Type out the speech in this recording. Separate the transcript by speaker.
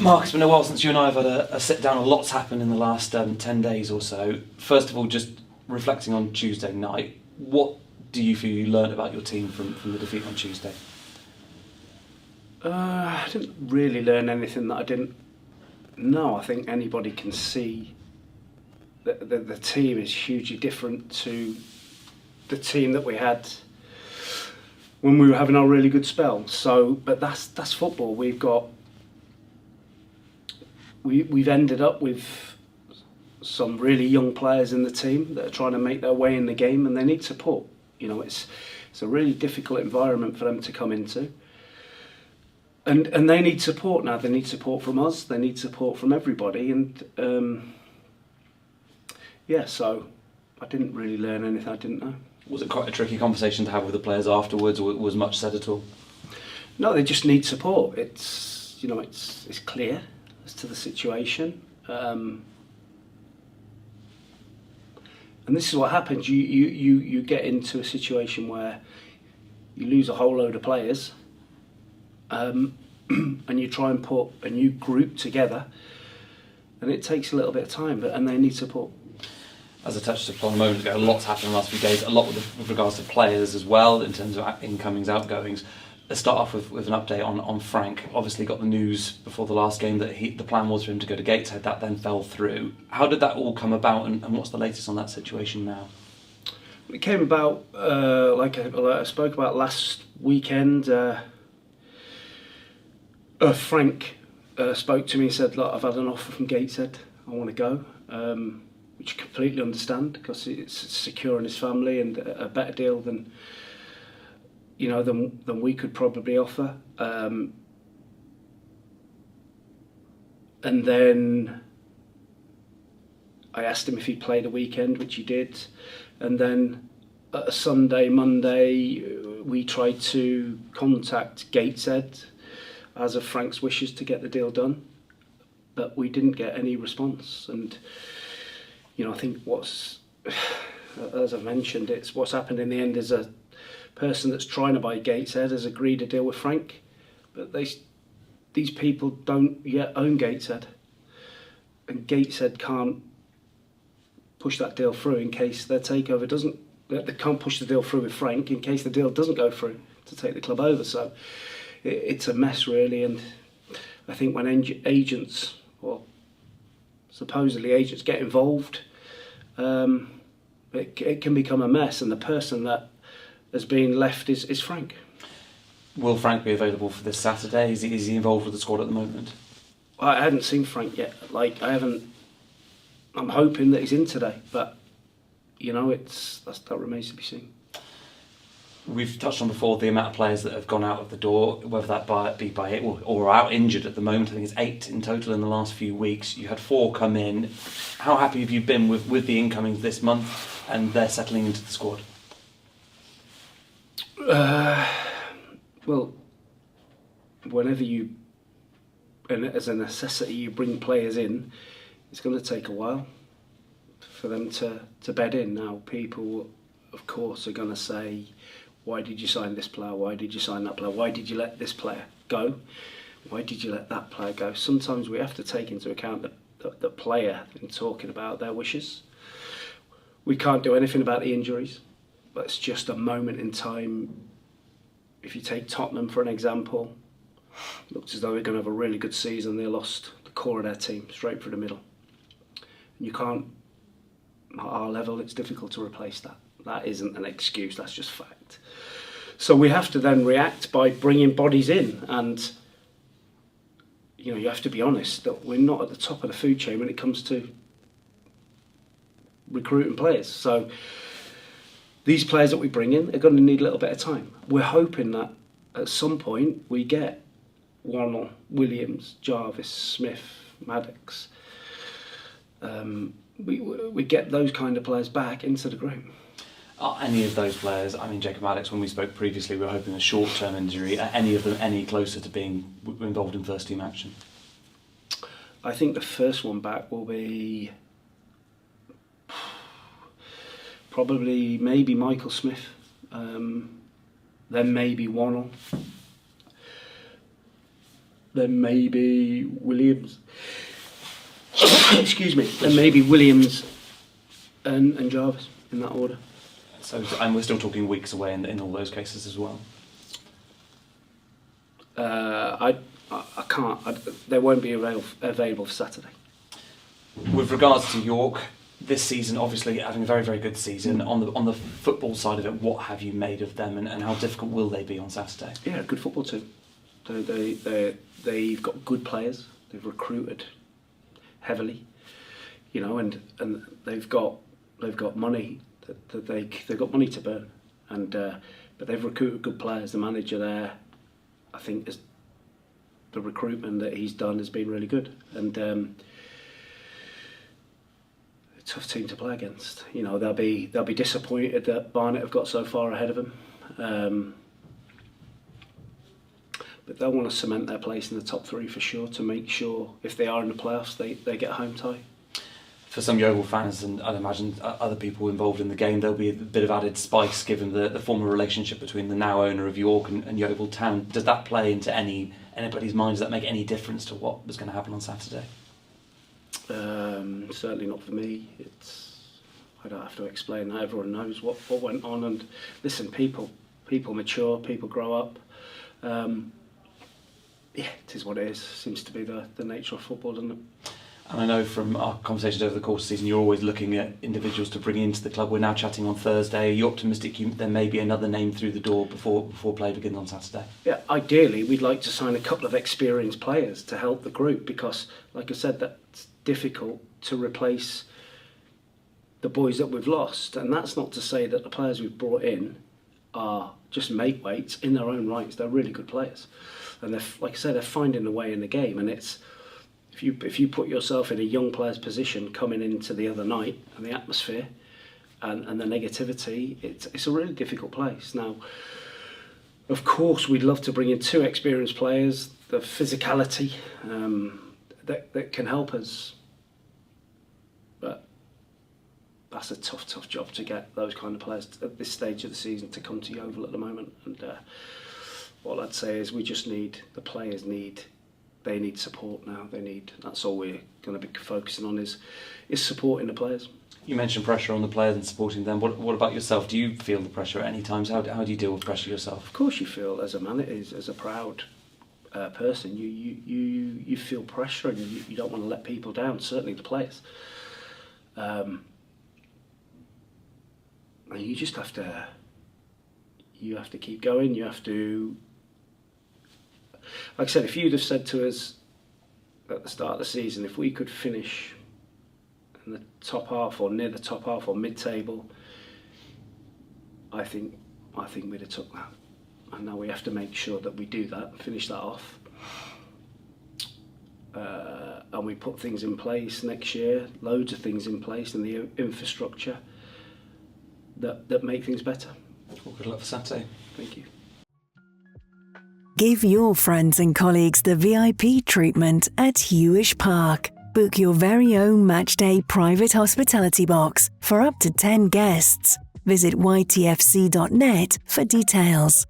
Speaker 1: Mark, it's been a while since you and I have had a sit down. A lot's happened in the last 10 days or so. First of all, just reflecting on Tuesday night, what do you feel you learned about your team from the defeat on Tuesday?
Speaker 2: I didn't really learn anything that I didn't know. I think anybody can see that the team is hugely different to the team that we had when we were having our really good spell. So, but that's football. We've ended up with some really young players in the team that are trying to make their way in the game, and they need support. You know, it's a really difficult environment for them to come into. And they need support now. They need support from us. They need support from everybody. And so I didn't really learn anything I didn't know.
Speaker 1: Was it quite a tricky conversation to have with the players afterwards, or was much said at all?
Speaker 2: No, they just need support. It's clear as to the situation. And this is what happens. You get into a situation where you lose a whole load of players. And you try and put a new group together, and it takes a little bit of time, and they need support.
Speaker 1: As I touched upon a moment ago, a lot's happened in the last few days, a lot with regards to players as well, in terms of incomings, outgoings. Let's start off with an update on Frank. Obviously got the news before the last game that the plan was for him to go to Gateshead. That then fell through. How did that all come about, and what's the latest on that situation now?
Speaker 2: It came about, like I spoke about last weekend. Frank spoke to me and said, "Look, I've had an offer from Gateshead. I want to go," which I completely understand, because it's secure in his family and a better deal than we could probably offer. And then I asked him if he played a weekend, which he did, and then a Sunday, Monday, we tried to contact Gateshead as of Frank's wishes to get the deal done, but we didn't get any response. And I think as I've mentioned, it's what's happened in the end is a person that's trying to buy Gateshead has agreed a deal with Frank, but these people don't yet own Gateshead, and Gateshead can't push that deal through in case their takeover doesn't. They can't push the deal through with Frank in case the deal doesn't go through to take the club over. So it's a mess, really. And I think when agents, or supposedly agents, get involved, it can become a mess, and the person that has been left is Frank.
Speaker 1: Will Frank be available for this Saturday? Is he involved with the squad at the moment?
Speaker 2: I hadn't seen Frank yet. I'm hoping that he's in today, but that remains to be seen.
Speaker 1: We've touched on before the amount of players that have gone out of the door, whether that be by it or out injured at the moment. I think it's 8 in total in the last few weeks. You had 4 come in. How happy have you been with the incomings this month and they're settling into the squad?
Speaker 2: Well, whenever as a necessity, you bring players in, it's going to take a while for them to bed in. Now, people, of course, are going to say, why did you sign this player? Why did you sign that player? Why did you let this player go? Why did you let that player go? Sometimes we have to take into account the player in talking about their wishes. We can't do anything about the injuries, but it's just a moment in time. If you take Tottenham for an example, it looked as though they're going to have a really good season. They lost the core of their team straight through the middle. You can't, at our level, it's difficult to replace that. That isn't an excuse, that's just fact. So we have to then react by bringing bodies in, and you have to be honest that we're not at the top of the food chain when it comes to recruiting players. So these players that we bring in are going to need a little bit of time. We're hoping that at some point we get Wannell, Williams, Jarvis, Smith, Maddox. We get those kind of players back into the group.
Speaker 1: Are any of those players, Jacob Maddox, when we spoke previously, we were hoping a short-term injury. Are any of them any closer to being involved in first-team action?
Speaker 2: I think the first one back will be probably maybe Michael Smith, then maybe Wannell. then maybe Williams. Excuse me. Then maybe Williams and Jarvis in that order.
Speaker 1: So, and we're still talking weeks away in all those cases as well.
Speaker 2: I can't. They won't be available for Saturday.
Speaker 1: With regards to York, this season, obviously having a very, very good season. On the football side of it, what have you made of them, and how difficult will they be on Saturday?
Speaker 2: Yeah, good football team. They've got good players. They've recruited heavily, you know, and they've got money that they've got money to burn, and but they've recruited good players. The manager there, I think, the recruitment that he's done has been really good, and a tough team to play against. You know, they'll be disappointed that Barnet have got so far ahead of them. But they'll want to cement their place in the top three for sure, to make sure if they are in the playoffs they get a home tie.
Speaker 1: For some Yeovil fans, and I'd imagine other people involved in the game, there'll be a bit of added spice given the former relationship between the now owner of York and Yeovil Town. Does that play into anybody's mind? Does that make any difference to what was going to happen on Saturday?
Speaker 2: Certainly not for me. I don't have to explain that. Everyone knows what went on. And listen, people mature, people grow up. Yeah, it is what it is. Seems to be the nature of football, doesn't it?
Speaker 1: And I know from our conversations over the course of the season, you're always looking at individuals to bring into the club. We're now chatting on Thursday. Are you optimistic there may be another name through the door before play begins on Saturday?
Speaker 2: Yeah, ideally, we'd like to sign a couple of experienced players to help the group, because, like I said, that's difficult to replace the boys that we've lost. And that's not to say that the players we've brought in are just make weights in their own rights. They're really good players. And like I said, they're finding a way in the game, and it's if you put yourself in a young player's position coming into the other night, and the atmosphere and the negativity, it's a really difficult place. Now, of course, we'd love to bring in two experienced players, the physicality that can help us, but that's a tough job to get those kind of players at this stage of the season to come to Yeovil at the moment. And all I'd say is the players need support now. That's all we're going to be focusing on is supporting the players.
Speaker 1: You mentioned pressure on the players and supporting them. What about yourself? Do you feel the pressure at any times? How do you deal with pressure yourself?
Speaker 2: Of course you feel, as a man, as a proud person, you feel pressure, and you don't want to let people down, certainly the players. And you just have to keep going. You have to, like I said, if you'd have said to us at the start of the season, if we could finish in the top half or near the top half or mid-table, I think we'd have took that. And now we have to make sure that we do that and finish that off. And we put things in place next year, loads of things in place in the infrastructure that make things better.
Speaker 1: Well, good luck for Saturday.
Speaker 2: Thank you.
Speaker 3: Give your friends and colleagues the VIP treatment at Hewish Park. Book your very own matchday private hospitality box for up to 10 guests. Visit ytfc.net for details.